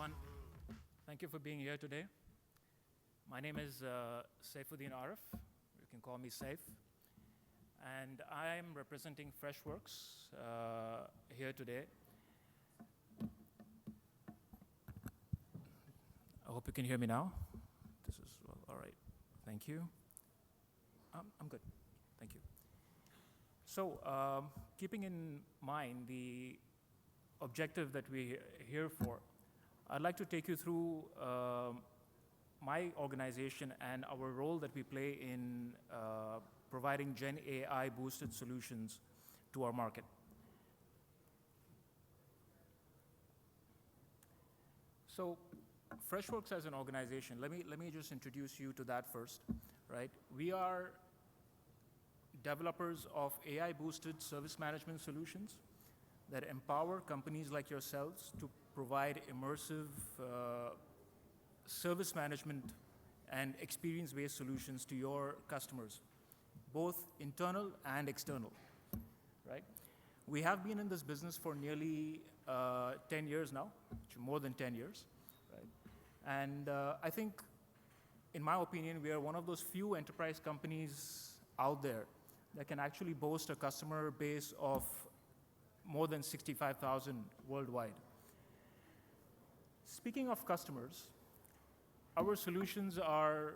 everyone. Thank you for being here today. My name is Saifuddin Arif. You can call me Saif. And I'm representing Freshworks here today. I hope you can hear me now. This is all right. Thank you. I'm good. Thank you. So, keeping in mind the objective that we're here for, I'd like to take you through my organization and our role that we play in providing Gen AI boosted solutions to our market. So, Freshworks as an organization, let me just introduce you to that first, right? We are developers of AI boosted service management solutions that empower companies like yourselves to provide immersive service management and experience-based solutions to your customers, both internal and external, right? We have been in this business for nearly 10 years now, more than 10 years, right? And I think, in my opinion, we are one of those few enterprise companies out there that can actually boast a customer base of more than 65,000 worldwide. Speaking of customers, our solutions are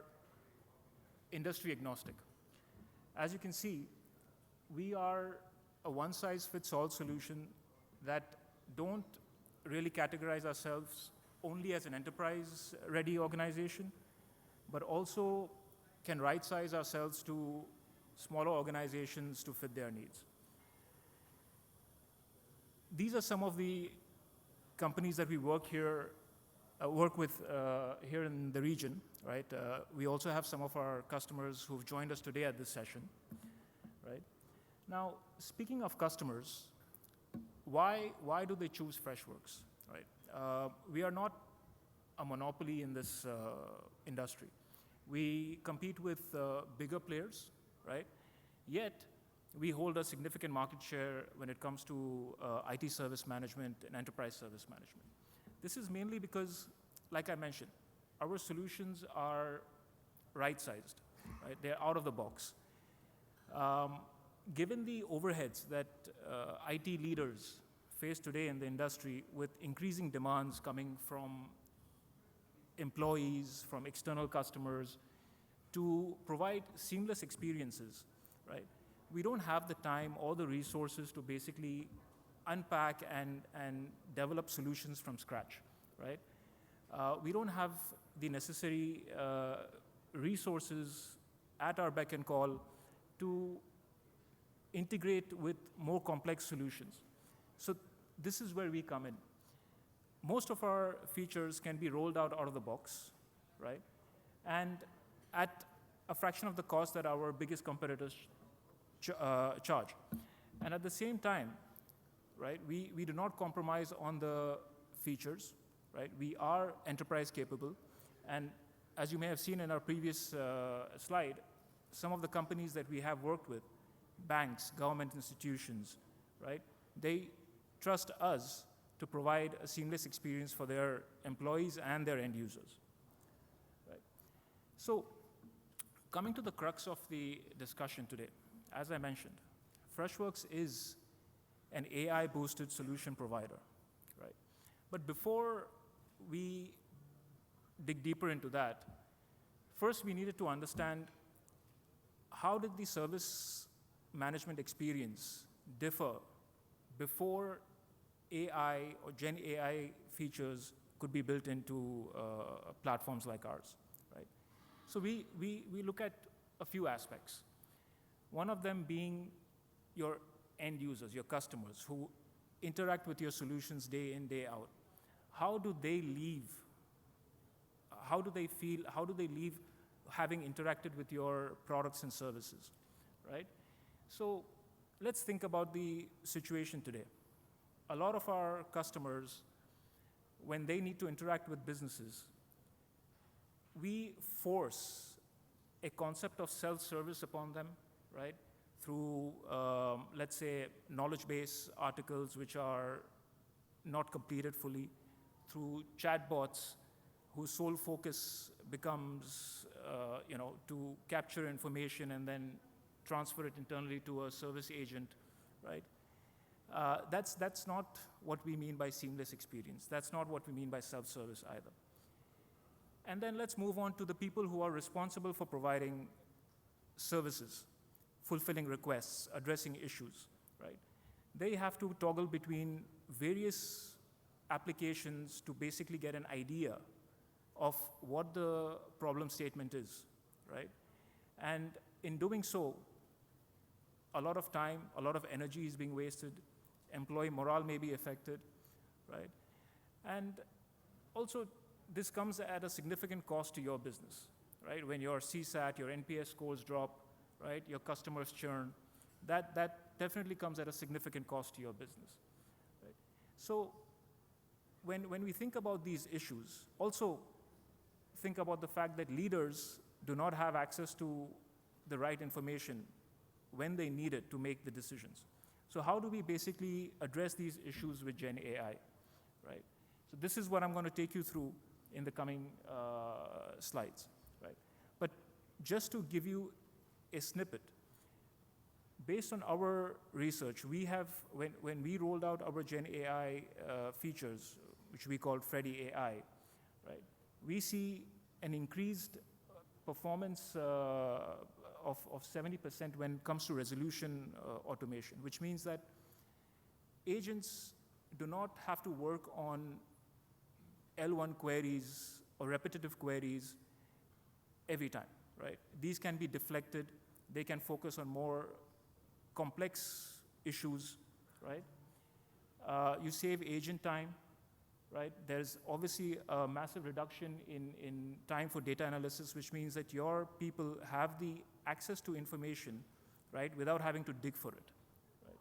industry agnostic. As you can see, we are a one-size-fits-all solution that don't really categorize ourselves only as an enterprise-ready organization, but also can right-size ourselves to smaller organizations to fit their needs. These are some of the companies that we work with here in the region, right? We also have some of our customers who've joined us today at this session, right? Now, speaking of customers, why do they choose Freshworks, right? We are not a monopoly in this industry. We compete with bigger players, right? Yet, we hold a significant market share when it comes to IT service management and enterprise service management. This is mainly because, like I mentioned, our solutions are right-sized, right? They're out of the box. Given the overheads that IT leaders face today in the industry with increasing demands coming from employees, from external customers, to provide seamless experiences, right? We don't have the time or the resources to basically unpack and develop solutions from scratch, right? We don't have the necessary resources at our beck and call to integrate with more complex solutions. So this is where we come in. Most of our features can be rolled out of the box, right? And at a fraction of the cost that our biggest competitors charge. And at the same time, right, we do not compromise on the features, right? We are enterprise capable. And as you may have seen in our previous slide, some of the companies that we have worked with, banks, government institutions, right? They trust us to provide a seamless experience for their employees and their end users, right? So, coming to the crux of the discussion today, as I mentioned, Freshworks is an AI-boosted solution provider, right? But before we dig deeper into that, first we needed to understand how did the service management experience differ before AI or Gen AI features could be built into platforms like ours, right? So we look at a few aspects. One of them being your end users, your customers who interact with your solutions day in, day out. How do they leave? How do they feel? How do they leave having interacted with your products and services, right? So let's think about the situation today. A lot of our customers, when they need to interact with businesses, we force a concept of self-service upon them, right? Through, let's say, knowledge base articles which are not completed fully, through chatbots whose sole focus becomes, to capture information and then transfer it internally to a service agent, right? That's not what we mean by seamless experience. That's not what we mean by self-service either. And then let's move on to the people who are responsible for providing services, fulfilling requests, addressing issues, right? They have to toggle between various applications to basically get an idea of what the problem statement is, right? And in doing so, a lot of time, a lot of energy is being wasted, employee morale may be affected, right? And also, this comes at a significant cost to your business, right? When your CSAT, your NPS scores drop, right? Your customers churn, that definitely comes at a significant cost to your business, right? So when we think about these issues, also think about the fact that leaders do not have access to the right information when they need it to make the decisions. So how do we basically address these issues with Gen AI, right? So this is what I'm going to take you through in the coming slides, right? But just to give you a snippet, based on our research, we have, when we rolled out our Gen AI features, which we called Freddy AI, right? We see an increased performance of 70% when it comes to resolution automation, which means that agents do not have to work on L1 queries or repetitive queries every time, right? These can be deflected. They can focus on more complex issues, right? You save agent time, right? There's obviously a massive reduction in time for data analysis, which means that your people have the access to information, right, without having to dig for it, right?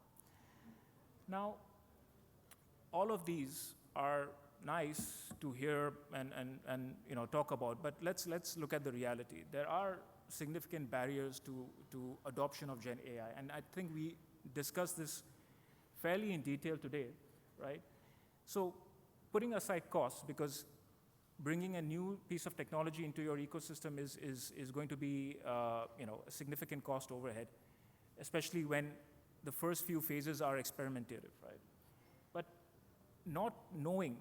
Now, all of these are nice to hear and talk about, but let's look at the reality. There are significant barriers to adoption of Gen AI, and I think we discussed this fairly in detail today, right? So putting aside costs, because bringing a new piece of technology into your ecosystem is going to be a significant cost overhead, especially when the first few phases are experimentative, right? But not knowing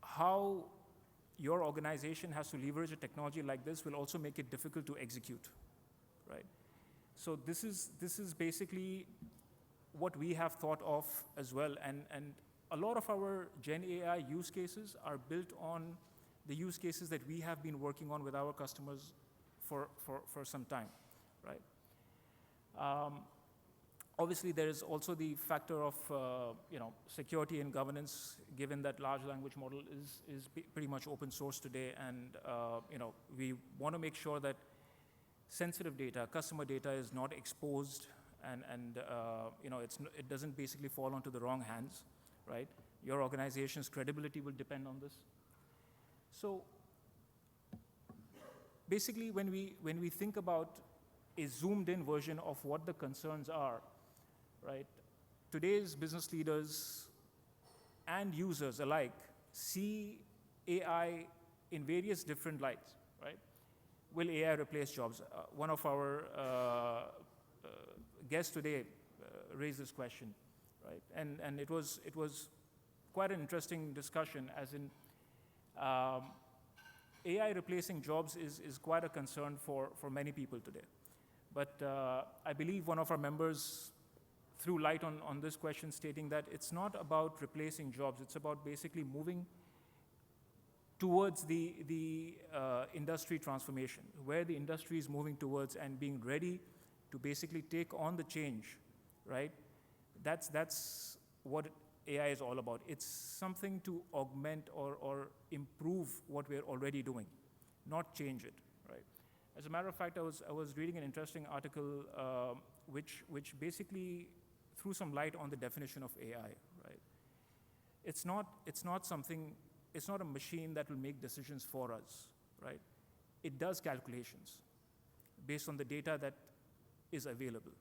how your organization has to leverage a technology like this will also make it difficult to execute, right? So this is basically what we have thought of as well, and a lot of our Gen AI use cases are built on the use cases that we have been working on with our customers for some time, right? Obviously, there is also the factor of security and governance, given that large language model is pretty much open source today, and we want to make sure that sensitive data, customer data, is not exposed, and it doesn't basically fall onto the wrong hands, right? Your organization's credibility will depend on this. So basically, when we think about a zoomed-in version of what the concerns are, right? Today's business leaders and users alike see AI in various different lights, right? Will AI replace jobs? One of our guests today raised this question, right? And it was quite an interesting discussion, as in AI replacing jobs is quite a concern for many people today. But I believe one of our members threw light on this question, stating that it's not about replacing jobs, it's about basically moving towards the industry transformation, where the industry is moving towards and being ready to basically take on the change, right? That's what AI is all about. It's something to augment or improve what we're already doing, not change it, right? As a matter of fact, I was reading an interesting article which basically threw some light on the definition of AI, right? It's not a machine that will make decisions for us, right? It does calculations based on the data that is available,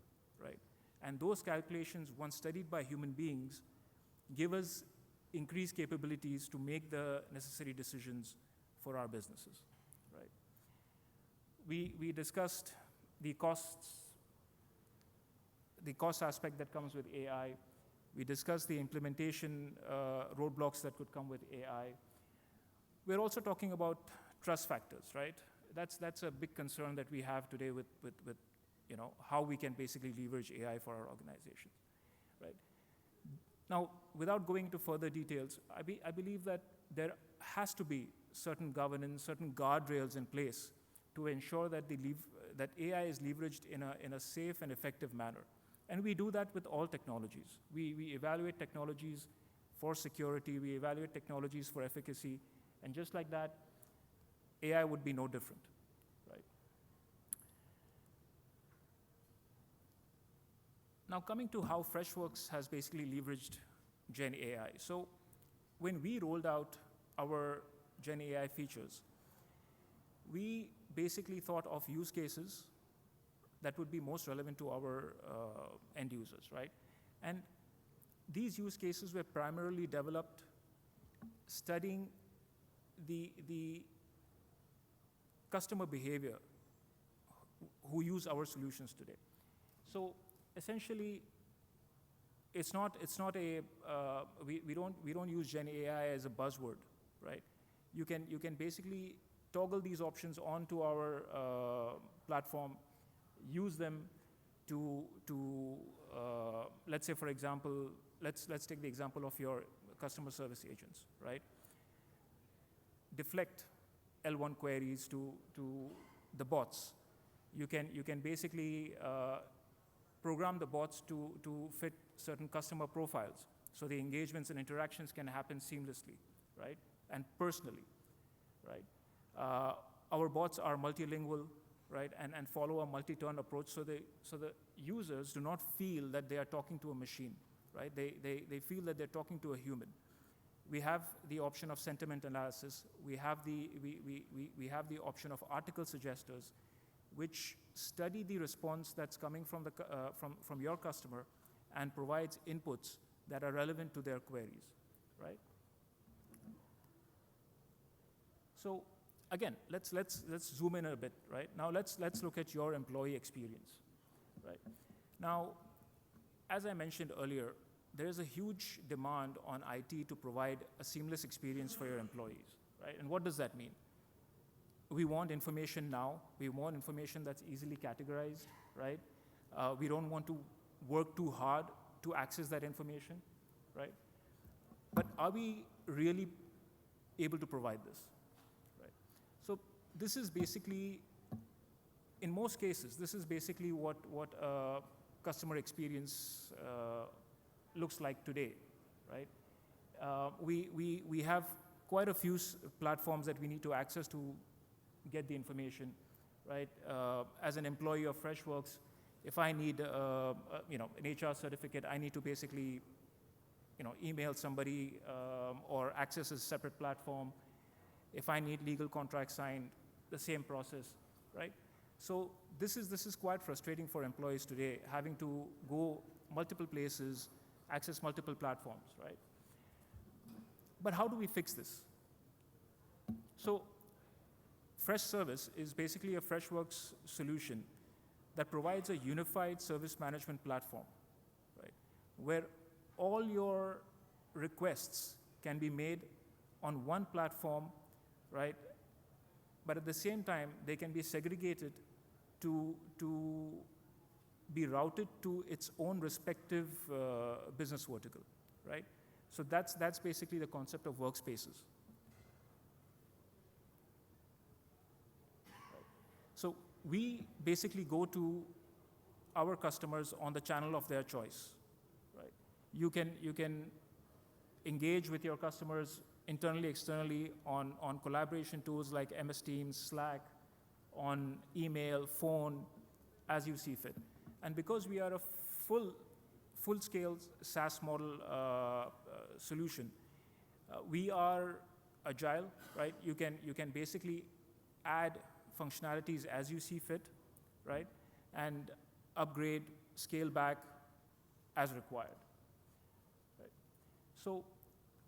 right? And those calculations, once studied by human beings, give us increased capabilities to make the necessary decisions for our businesses, right? We discussed the cost aspect that comes with AI. We discussed the implementation roadblocks that could come with AI. We're also talking about trust factors, right? That's a big concern that we have today with how we can basically leverage AI for our organization, right? Now, without going into further details, I believe that there has to be certain governance, certain guardrails in place to ensure that that AI is leveraged in a safe and effective manner. And we do that with all technologies. We evaluate technologies for security, we evaluate technologies for efficacy, and just like that, AI would be no different, right? Now coming to how Freshworks has basically leveraged Gen AI. So when we rolled out our Gen AI features, we basically thought of use cases that would be most relevant to our end users, right? And these use cases were primarily developed studying the customer behavior who use our solutions today. So essentially, it's not a we don't use Gen AI as a buzzword, right? You can basically toggle these options onto our platform, use them to let's say, for example, let's take the example of your customer service agents, right? Deflect L1 queries to the bots. You can basically program the bots to fit certain customer profiles, so the engagements and interactions can happen seamlessly, right? And personally, right? Our bots are multilingual, right? And follow a multi-turn approach, so the users do not feel that they are talking to a machine, right? They feel that they're talking to a human. We have the option of sentiment analysis. We have the option of article suggesters, which study the response that's coming from your customer and provides inputs that are relevant to their queries, right? So again, let's zoom in a bit, right? Now let's look at your employee experience, right? Now, as I mentioned earlier, there is a huge demand on IT to provide a seamless experience for your employees, right? And what does that mean? We want information now. We want information that's easily categorized, right? We don't want to work too hard to access that information, right? But are we really able to provide this, right? So this is basically, in most cases, this is basically what customer experience looks like today, right? We have quite a few platforms that we need to access to get the information, right? As an employee of Freshworks, if I need an HR certificate, I need to basically email somebody or access a separate platform. If I need legal contracts signed, the same process, right? So this is quite frustrating for employees today, having to go multiple places, access multiple platforms, right? But how do we fix this? So Freshservice is basically a Freshworks solution that provides a unified service management platform, right? Where all your requests can be made on one platform, right? But at the same time, they can be segregated to be routed to its own respective business vertical, right? So that's basically the concept of workspaces. Right. So we basically go to our customers on the channel of their choice, right? You can engage with your customers internally, externally on collaboration tools like MS Teams, Slack, on email, phone, as you see fit. And because we are a full-scale SaaS model solution, we are agile, right? You can basically add functionalities as you see fit, right? And upgrade, scale back as required. Right? So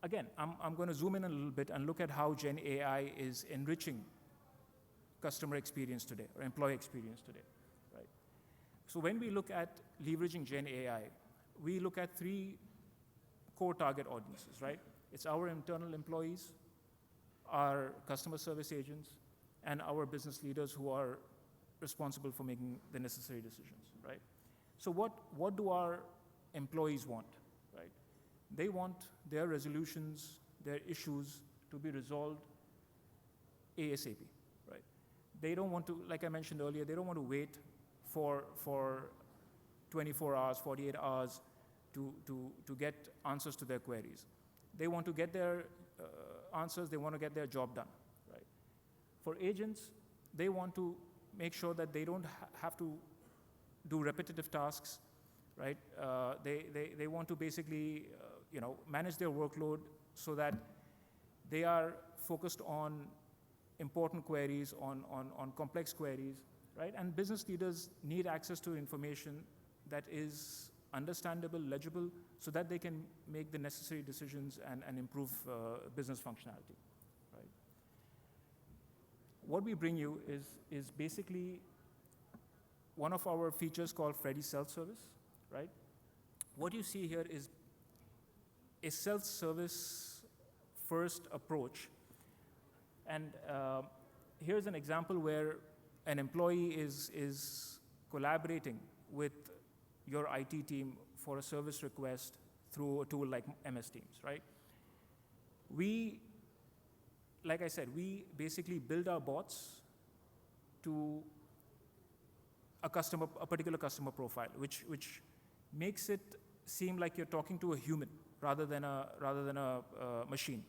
again, I'm going to zoom in a little bit and look at how Gen AI is enriching customer experience today or employee experience today, right? So when we look at leveraging Gen AI, we look at three core target audiences, right? It's our internal employees, our customer service agents, and our business leaders who are responsible for making the necessary decisions, right? So what do our employees want, right? They want their resolutions, their issues to be resolved ASAP, right? They don't want to, like I mentioned earlier, they don't want to wait for 24 hours, 48 hours to get answers to their queries. They want to get their answers, they want to get their job done, right? For agents, they want to make sure that they don't have to do repetitive tasks, right? They want to basically manage their workload so that they are focused on important queries, on complex queries, right? And business leaders need access to information that is understandable, legible, so that they can make the necessary decisions and improve business functionality, right? What we bring you is basically one of our features called Freddy Self-Service, right? What you see here is a self-service first approach. And here's an example where an employee is collaborating with your IT team for a service request through a tool like MS Teams, right? Like I said, we basically build our bots to a particular customer profile, which makes it seem like you're talking to a human rather than a machine,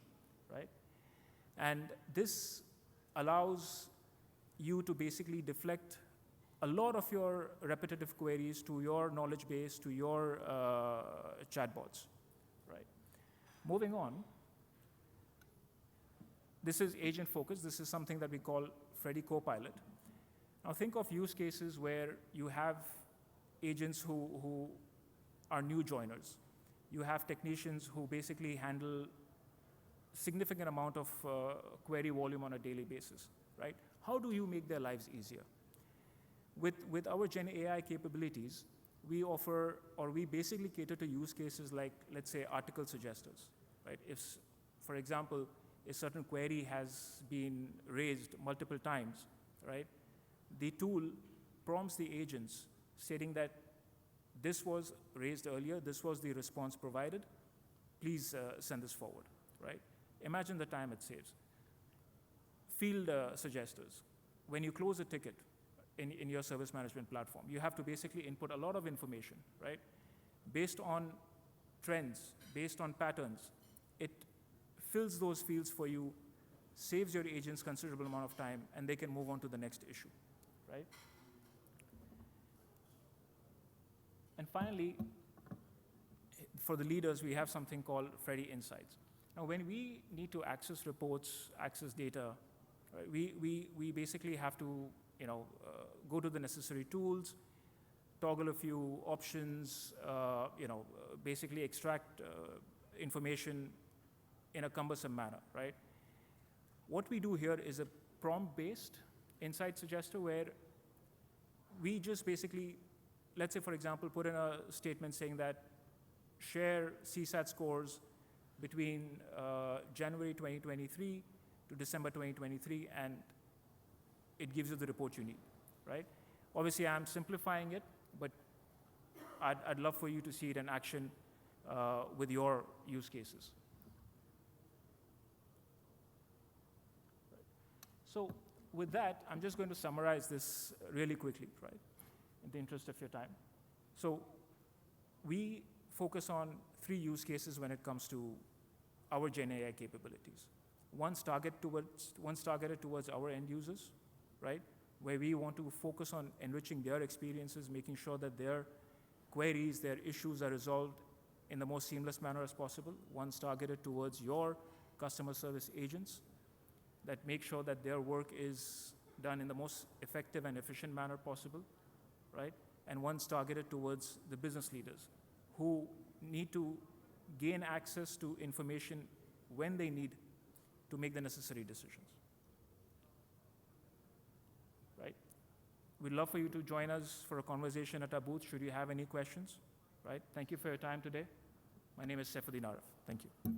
right? And this allows you to basically deflect a lot of your repetitive queries to your knowledge base, to your chatbots, right? Moving on, this is agent focus. This is something that we call Freddy Copilot. Now think of use cases where you have agents who are new joiners. You have technicians who basically handle significant amount of query volume on a daily basis, right? How do you make their lives easier? With our Gen AI capabilities, we offer, or we basically cater to use cases like, let's say, article suggesters, right? If, for example, a certain query has been raised multiple times, right? The tool prompts the agents stating that this was raised earlier, this was the response provided, please send this forward, right? Imagine the time it saves. Field suggesters. When you close a ticket in your service management platform, you have to basically input a lot of information, right? Based on trends, based on patterns, it fills those fields for you, saves your agents considerable amount of time, and they can move on to the next issue, right? And finally, for the leaders, we have something called Freddy Insights. Now, when we need to access reports, access data, right, we basically have to go to the necessary tools, toggle a few options, basically extract information in a cumbersome manner, right? What we do here is a prompt-based insight suggester where we just basically, let's say, for example, put in a statement saying that share CSAT scores between January 2023 to December 2023, and it gives you the report you need, right? Obviously, I'm simplifying it, but I'd love for you to see it in action with your use cases. So with that, I'm just going to summarize this really quickly, right, in the interest of your time. So we focus on 3 use cases when it comes to our Gen AI capabilities. One's targeted towards our end users, right, where we want to focus on enriching their experiences, making sure that their queries, their issues are resolved in the most seamless manner as possible. One's targeted towards your customer service agents that make sure that their work is done in the most effective and efficient manner possible, right? And one's targeted towards the business leaders who need to gain access to information when they need to make the necessary decisions. Right? We'd love for you to join us for a conversation at our booth should you have any questions. Right? Thank you for your time today. My name is Saifuddin Arif. Thank you.